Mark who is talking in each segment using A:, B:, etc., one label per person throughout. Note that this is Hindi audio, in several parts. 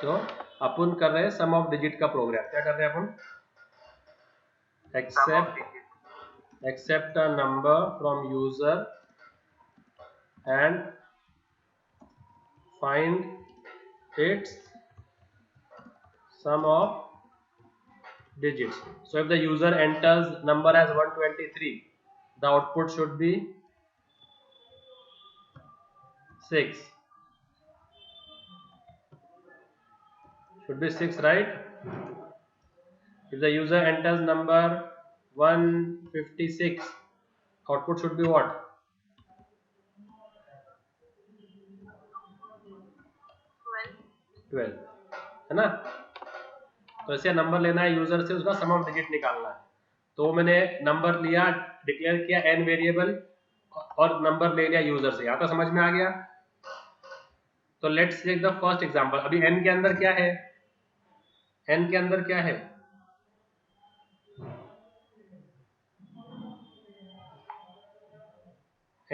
A: तो अपन कर रहे हैं सम ऑफ डिजिट का प्रोग्राम। क्या कर रहे हैं अपन? Accept a number from user and find its sum of digits. So if the user enters number as 123, the output should be 6. Should be 6, right? If the user enters number 156, output should be what? 12, है ना? तो ऐसे नंबर लेना है यूजर से, उसका सम ऑफ डिजिट निकालना है। तो मैंने नंबर लिया, डिक्लेयर किया n वेरिएबल और नंबर ले लिया यूजर से। आपको समझ में आ गया? तो let's take the first example. अभी n के अंदर क्या है? n के अंदर क्या है?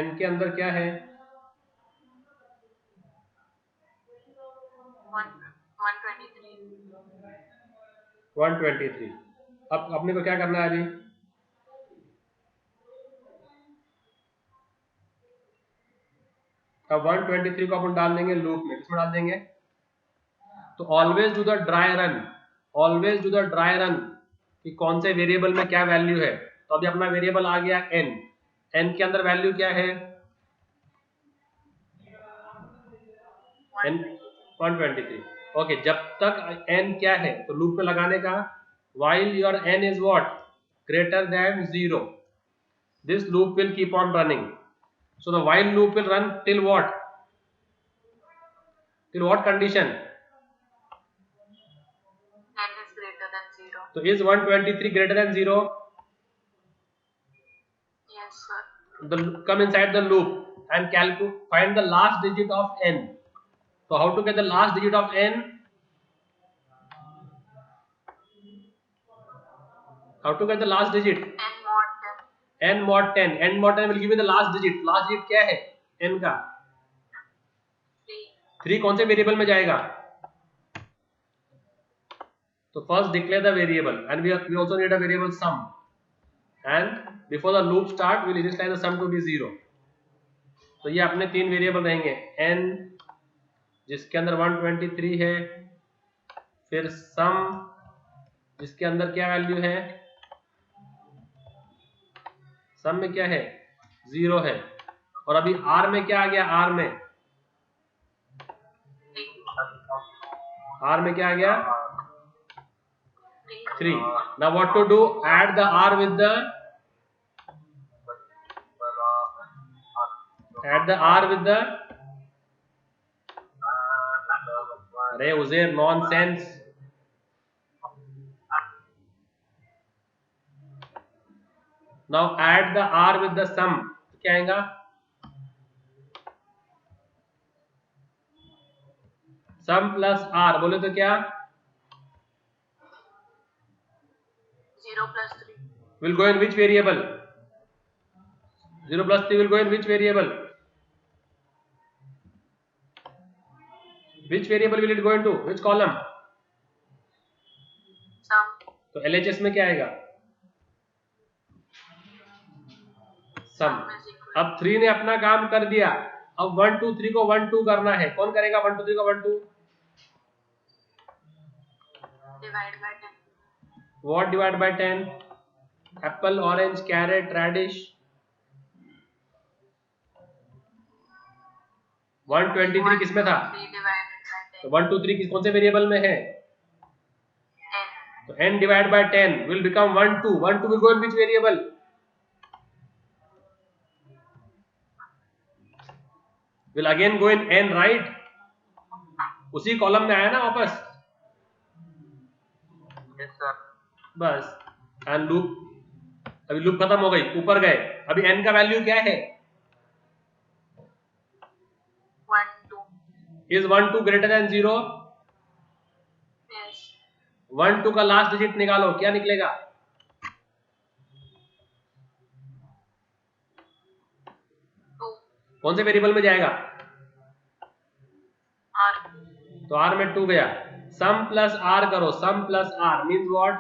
A: n के अंदर क्या है? 123। अब अपने को क्या करना है अभी? अब 123 को अपन डाल देंगे लूप में। किसमें डाल देंगे? तो always do the dry run, always do the dry run कि कौन से वेरिएबल में क्या वैल्यू है। तो अभी अपना वेरिएबल आ गया n, n के अंदर वैल्यू क्या है? n 123। ओके, जब तक n क्या है तो लूप में लगाने का while your n is what greater than 0, this loop will keep on running. So the while loop will run till what? Till what condition?
B: n is greater than 0.
A: So is 123 greater than 0?
B: Yes, sir.
A: Come inside the loop and find the last digit of n. So how to get the last digit of n? How to get the last digit?
B: n mod 10.
A: n mod 10 will give you the last digit. Last digit क्या है n का? 3 कौन से वेरिएबल में जाएगा? तो first declare the variable and we also need a variable sum, and before the loop start we will initialize the sum to be 0. तो ये अपने 3 वेरिएबल रहेंगे, n जिसके अंदर 123 है, फिर sum जिसके अंदर क्या वैल्यू है? सम में क्या है? 0 है। और अभी r में क्या आ गया? r में क्या आ गया? 3. Now what to do? Add the r with the अरे उजेर nonsense. Now add the r with the sum, क्या आएगा? sum plus r बोले तो क्या?
B: 0 plus 3
A: will go in which variable? 0 plus 3 will go in which variable? Which variable will it go into? Which column?
B: sum.
A: तो LHS में क्या आएगा? सम। अब 3 ने अपना काम कर दिया, अब 1 2 3 को 1 2 करना है। कौन करेगा 1 2 3 को 1 2?
B: Divide by 10.
A: What divide by 10? Apple, orange, carrot, radish. 123 किस में था?
B: 3 divided by 10.
A: तो 1 2 3 कौन से वेरिएबल में है?
B: n.
A: तो n divided by 10 will become 1 2. 1 2 will go in which variable? Will again go in n, right? उसी कॉलम में आया ना वापस?
B: Yes, sir.
A: बस। एंड लूप, अभी लूप खत्म हो गई, ऊपर गए। अभी n का वैल्यू क्या है?
B: 1 2.
A: Is 1 2 greater than 0?
B: Yes.
A: 1 2 का लास्ट डिजिट निकालो, क्या निकलेगा?
B: 2.
A: कौन से वेरिएबल में जाएगा?
B: r.
A: तो r में 2 गया। सम प्लस आर करो, sum plus R means what?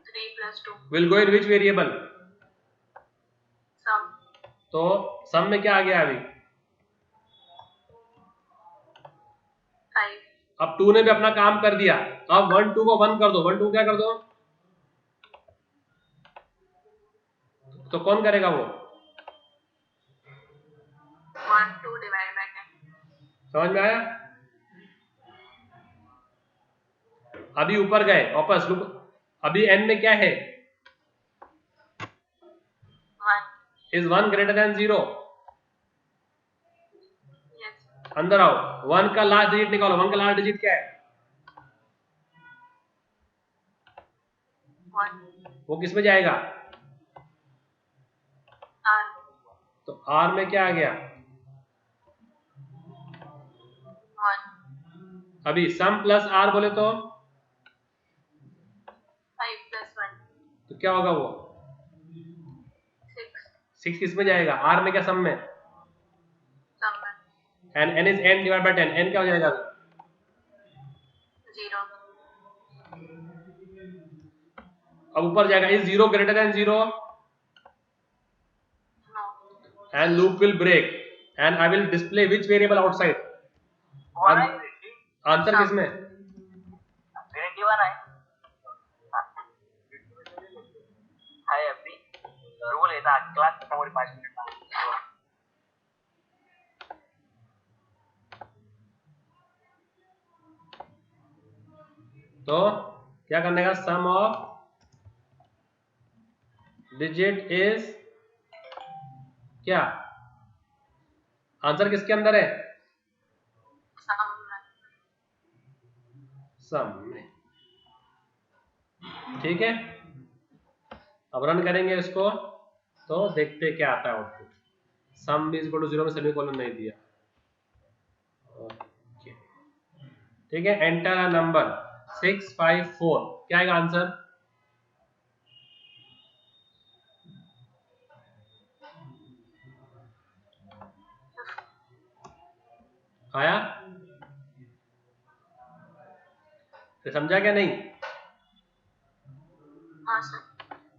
B: 3 plus 2.
A: Will go in which variable?
B: Sum.
A: तो सम में क्या आ गया अभी?
B: 5.
A: अब 2 ने भी अपना काम कर दिया, अब 1 2 को 1 कर दो, 1 2 क्या कर दो? तो कौन करेगा वो?
B: 1 2 divided by 10.
A: समझ में आया? अभी ऊपर गए वापस, लुक अभी n में क्या है?
B: 1.
A: Is 1 greater than 0?
B: Yes.
A: अंदर आओ, 1 का लास्ट डिजिट निकालो, 1 का लास्ट डिजिट क्या है?
B: 1.
A: वो किस में जाएगा?
B: R.
A: तो r में क्या आ गया?
B: 1.
A: अभी सम प्लस r बोले तो
B: 5 plus 1.
A: तो क्या होगा वो?
B: 6.
A: 6 किस में जाएगा? r में क्या सम में?
B: Sum में.
A: And n is n divide by 10, n क्या हो जाएगा?
B: 0.
A: अब ऊपर जाएगा, is 0 greater than 0?
B: No.
A: And loop will break and I will display which variable outside?
B: What I see?
A: Answer किस में?
B: 21 है. हाय अभी रूल है था क्लास खत्म हो रही 5 मिनट में.
A: तो क्या करने का? सम ऑफ डिजिट इज क्या? आंसर किसके अंदर है? सम में. ठीक है, अब रन करेंगे इसको तो देखते क्या आता है output. Sum is equal to 0 में सेमीकोलन नहीं दिया. ओके, ठीक है. एंटर अ नंबर 654, क्या आएगा आंसर? आया? तो समझा क्या नहीं?
B: हाँ सर.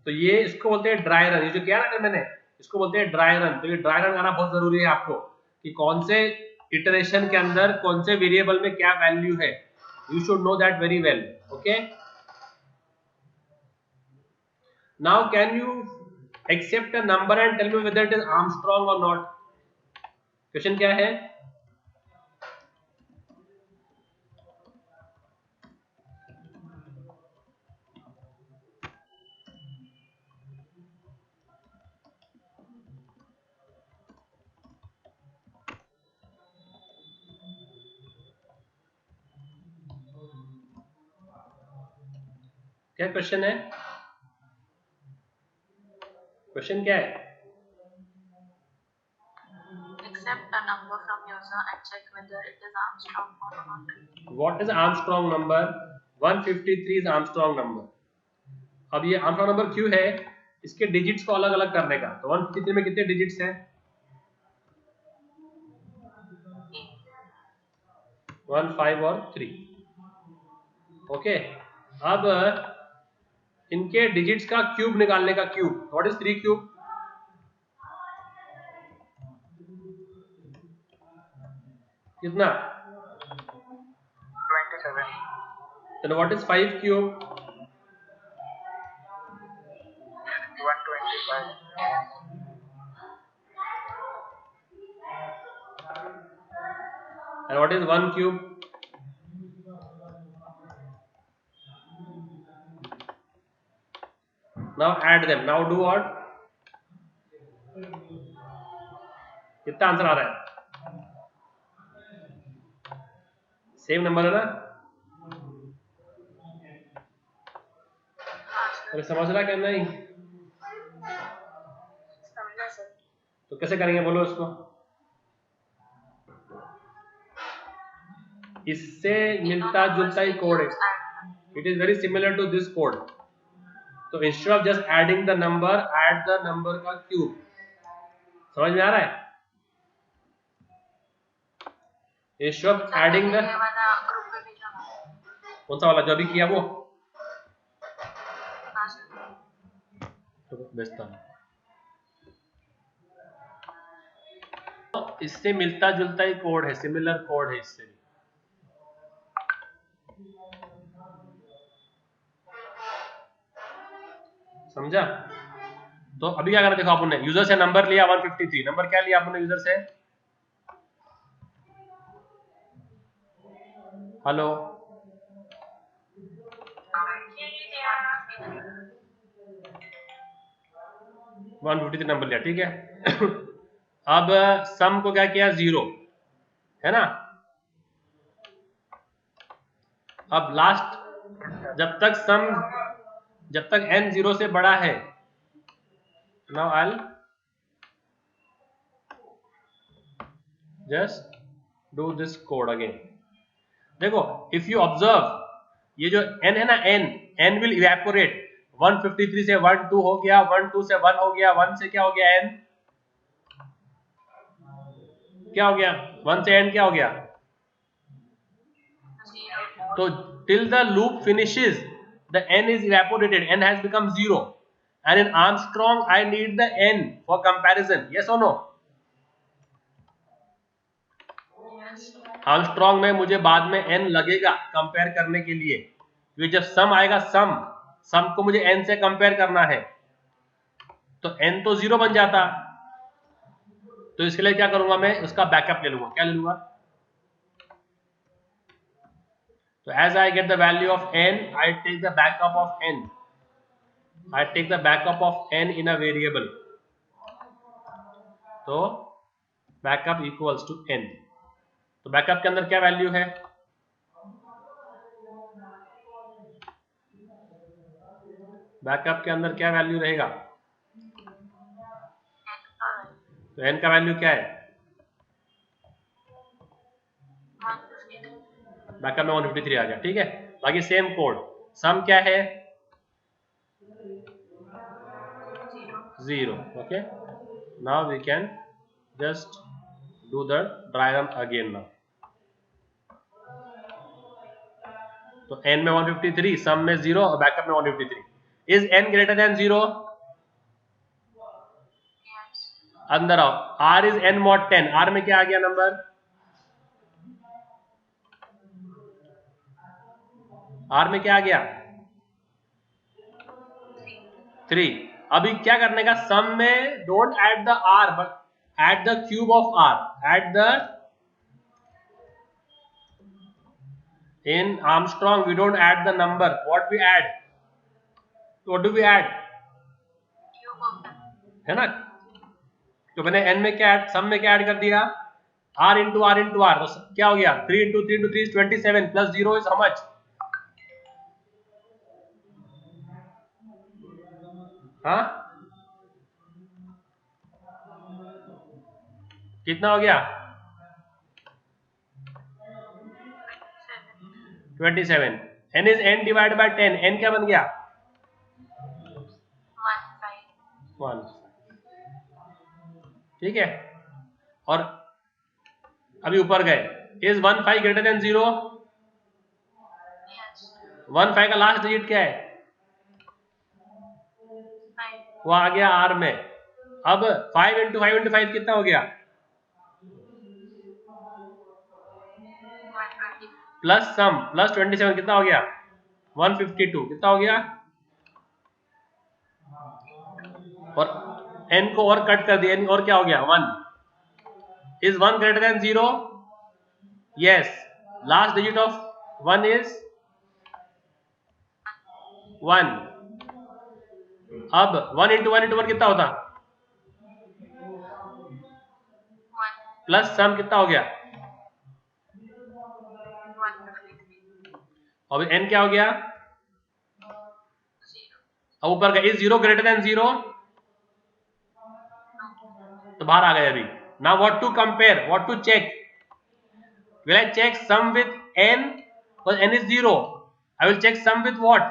A: तो ये इसको बोलते हैं ड्राई रन. ये जो किया ना मैंने, इसको बोलते हैं ड्राई रन. तो ये ड्राई रन आना बहुत जरूरी है आपको, कि कौन से इटरेशन के अंदर कौन से वेरिएबल में क्या वैल्यू है. You should know that very well. Okay, now can you accept a number and tell me whether it is Armstrong or not? Question क्या है? क्या क्वेश्चन है? क्वेश्चन क्या है?
B: Accept a number from user and check whether it is Armstrong or not.
A: What is Armstrong number? 153 is Armstrong number. अब ये Armstrong number क्यों है? इसके डिजिट्स को अलग अलग करने का. तो 153 में कितने डिजिट्स हैं? 1 5 और 3. ओके, अब इनके डिजिट्स का क्यूब निकालने का. Cube, what is 3 cube? कितना?
B: 27.
A: then what is 5 cube?
B: 125.
A: and what is 1 cube? now add them. now do what? कितना आंसर आ रहा है? सेम नंबर है ना? अरे समझ रहा क्या नहीं?
B: समझा सर.
A: तो कैसे करेंगे बोलो इसको? इससे मिलता जुलता ही कोड है. It is very similar to this code. तो instead of just adding the number, add the number का क्यूब. समझ में आ रहा है? इंस्टेड ऑफ
B: सर
A: एडिंग
B: मैंने
A: द,
B: ये वाला ग्रुप पे भेजा हुआ है।
A: कौन सा वाला जो अभी किया वो
B: हाँ सर।
A: तो भेजता हूँ। तो इससे मिलता जुलता ही कोड है, सिमिलर कोड है इससे भी। समझा? तो अभी क्या करना देखो, आपने यूजर से नंबर लिया 153, नंबर क्या लिया आपने यूजर से? हेलो, 153 नंबर लिया, ठीक है। अब सम को क्या किया, 0 है ना। अब लास्ट जब तक n 0 से बड़ा है, now I just do this code again. देखो, इफ यू ऑब्जर्व, ये जो n है ना, n विल इवेपोरेट। 153 से 1 2 हो गया, 1 2 से 1 हो गया, 1 से क्या हो गया, n क्या हो गया, 1 से n क्या हो गया। तो till the loop finishes, the n is evaporated, n has become 0, and in Armstrong I need the n for comparison, yes or no? Armstrong में मुझे बाद में n लगेगा कंपेयर करने के लिए, क्योंकि जब सम आएगा, सम को मुझे n से कंपेयर करना है, तो n तो 0 बन जाता। तो इसके लिए क्या करूंगा, मैं उसका बैकअप ले लूंगा। क्या ले लूंगा? तो as I get the value of n, I take the backup of n, I take the backup of n in a variable. तो बैकअप इक्वल्स टू n। तो बैकअप के अंदर क्या वैल्यू है? बैकअप के अंदर क्या वैल्यू रहेगा? तो n का वैल्यू क्या है? बैकअप में 153 आ गया, ठीक है। बाकी सेम कोड, सम क्या है? 0, okay. Now we can just do the diagram again now. तो n में 153, सम में 0 और बैकअप में 153। Is n greater than 0? अंदर आओ, r is n mod 10, r में क्या आ गया नंबर? r में क्या आ गया? 3। अभी क्या करने का, सम में don't add the r but add the cube of r, add the, in Armstrong we don't add the number, what we add, what do we add, है ना। तो मैंने n में क्या ऐड, सम में क्या ऐड कर दिया, r into r into r, तो क्या हो गया, 3 into 3 into 3 is 27 plus 0 is how much? हाँ, कितना हो गया? 27। n is n divide by 10, n क्या बन गया? 1, ठीक है। और अभी ऊपर गए, इज 15 ग्रेटर देन 0? 15 का लास्ट डिजिट क्या है? वो आ गया r में। अब 5 इंटू 5 इंटू 5 कितना हो गया? प्लस सम प्लस 27 कितना हो गया? 152 कितना हो गया? और n को और कट कर दिया, n और क्या हो गया? 1। Is 1 greater than 0? Yes. Last digit of 1 is 1। अब 1 इंटू 1 इंटू 1 कितना होता? प्लस सम कितना हो गया? अब n क्या हो गया? अब ऊपर का इज 0 ग्रेटर देन 0? तो बाहर आ गए अभी। Now what to compare, what to check? Will I check sum with n, because n is 0, I will check sum with what?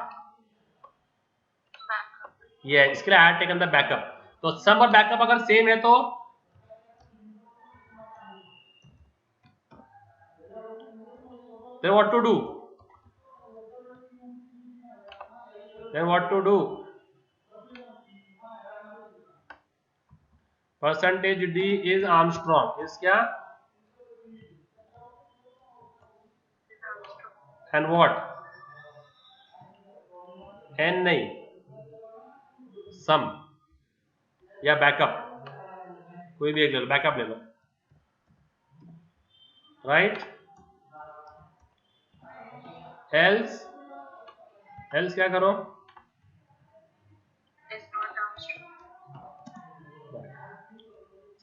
A: ये इसके लिए I have taken the backup। तो सम और बैकअप अगर सेम है तो Then what to do? Percentage D is Armstrong. Is क्या? And what? N नहीं, सम या बैकअप, कोई भी एक ले लो, बैकअप ले लो, राइट? एल्स क्या करो?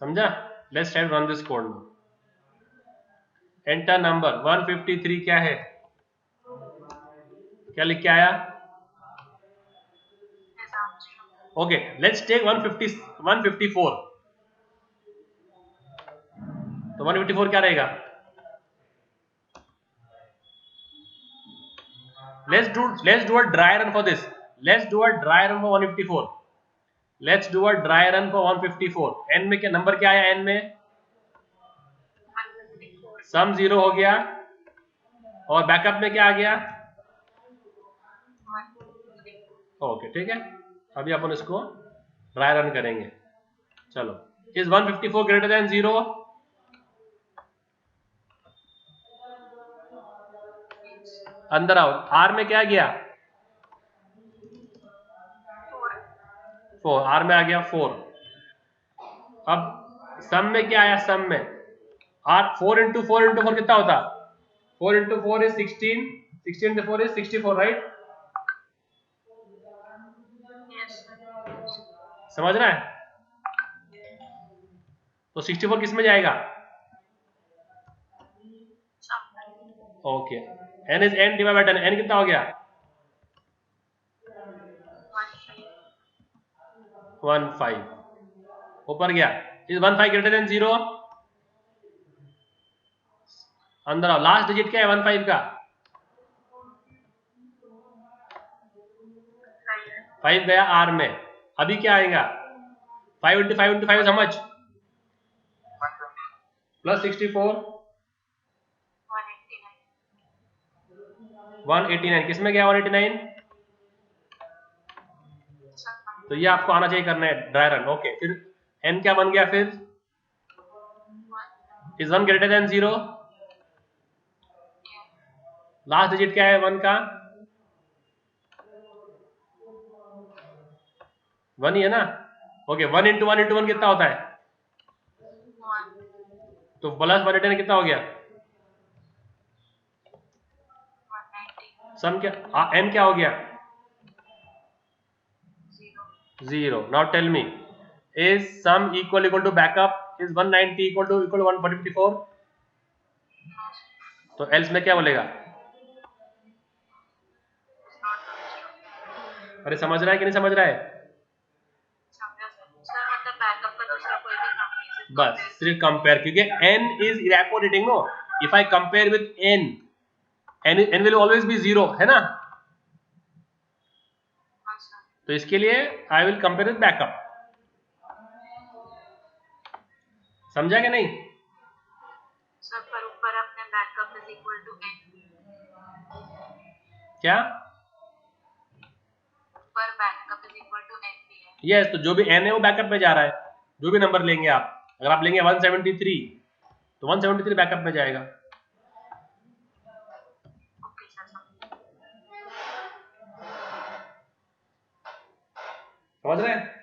A: समझा? Let's try run this code now. Enter number 153 क्या है? क्या लिख के आया? Okay, let's take 154. तो 154 क्या रहेगा? Let's do a dry run for this. Let's do a dry run for 154. Let's do a dry run for 154. n में क्या नंबर क्या आया? n में सम 0 हो गया और बैकअप में क्या आ गया? ओके, ठीक है. अभी अपन इसको ड्राई रन करेंगे. चलो, इज 154 ग्रेटर देन 0? अंदर आओ. आर में क्या गया? 4. आर में आ गया 4. अब सम में क्या आया? सम में आर 4 इंटू 4 इंटू 4 कितना होता? 4 into 4 is 16. 16 into 4 is 64, right? समझ रहा है? तो 64 किस में जाएगा? Okay, n is n divide by 10. n कितना हो गया? 15. ऊपर गया. Is 15 greater than 0? अंदर आओ. लास्ट डिजिट क्या है 15 का? 5 गया आर में. अभी क्या आएगा? 5 इंटू 5 इंटू 5 समझ, प्लस 64 189. किस में गया 189? तो ये आपको आना चाहिए करना है ड्राई रन. ओके, फिर n क्या बन गया? फिर is 1 greater than 0? Last digit क्या है 1 का? 1 ही है ना? ओके, 1 इंटू 1 इंटू 1 कितना होता है? तो प्लस 189 कितना हो गया? सम क्या? n क्या हो गया? 0. Now tell me, is sum equal to backup? Is 190 equal to 154? तो एल्स में क्या बोलेगा? अरे समझ रहा है कि नहीं समझ रहा है? बस सिर्फ कंपेयर, क्योंकि n is evaporating. No, if I compare with n will always be 0, है ना? तो इसके लिए I will compare with backup. समझा क्या नहीं?
B: सर पर ऊपर अपने backup is equal to n.
A: क्या?
B: पर backup is equal to n भी है.
A: यस, तो जो भी n है वो बैकअप में जा रहा है. जो भी नंबर लेंगे आप, अगर आप लेंगे 173 तो 173 बैकअप में जाएगा.
B: ओके सर,
A: समझ रहे हैं?